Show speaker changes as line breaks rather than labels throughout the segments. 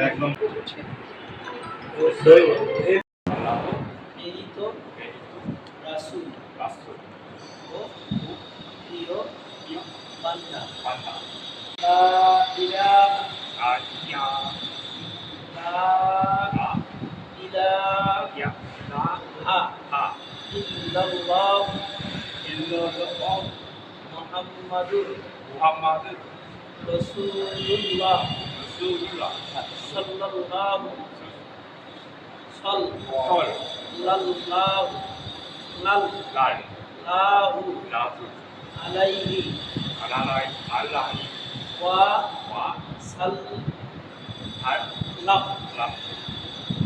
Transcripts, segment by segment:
একদম
প্রেরিত রাসূল ও প্রিয় বান্দা লা ইলাহা লা ইলাহা ইল্লাল্লাহ মুহাম্মাদুর রাসূলুল্লাহ সাল্লাল্লাহু আলাইহি ওয়া সাল্লাম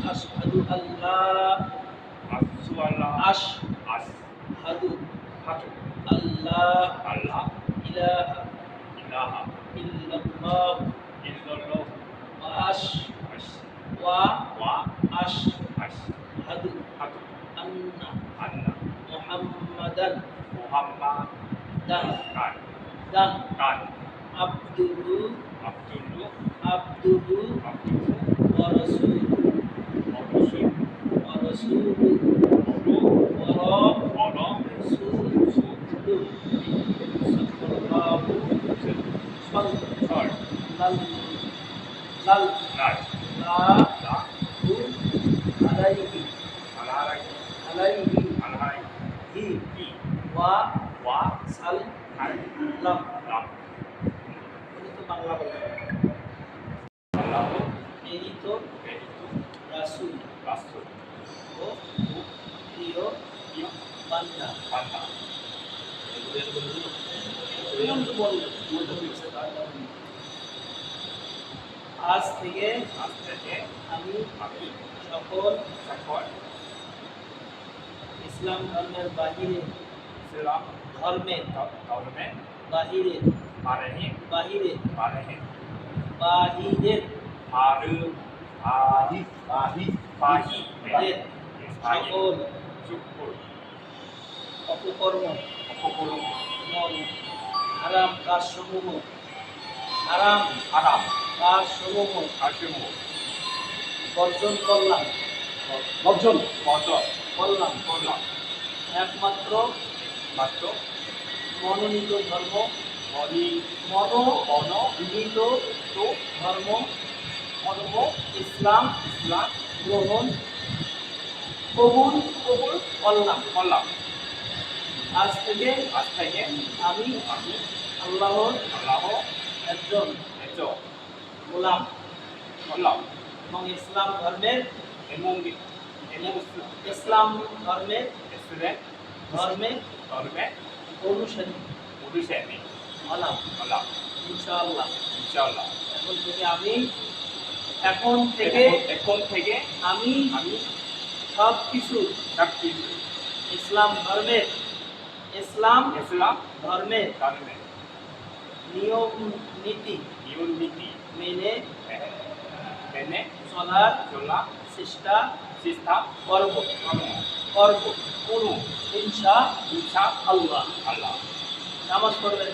আশহাদু আল্লা আশহাদু আল্লাহ ইলাহা ইল্লাল্লাহ ওয়া আশহাদু আন্না মুহাম্মাদান আবদুহু ওয়া রাসূলুহু প্রেরিত রাসূল ও প্রিয় বান্দা আজ থেকে আমি সকল ইসলাম ধর্মের বাহিরে বাহিরের সকল অপকর্ম হারাম কাজসমূহ বর্জন করলাম একমাত্র মনোনীত ধর্ম ইসলাম গ্রহণ কবুল করলাম। আজ থেকে আমি আল্লাহর একজন গোলাম এবং ইসলাম ধর্মের অনুসারী হলাম ইনশাআল্লাহ। এখন থেকে আমি সব কিছু ইসলাম ধর্মের নিয়ম নীতি মেনে চলার চেষ্টা করব ইনশাআল্লাহ। নামাজ পড়বেন।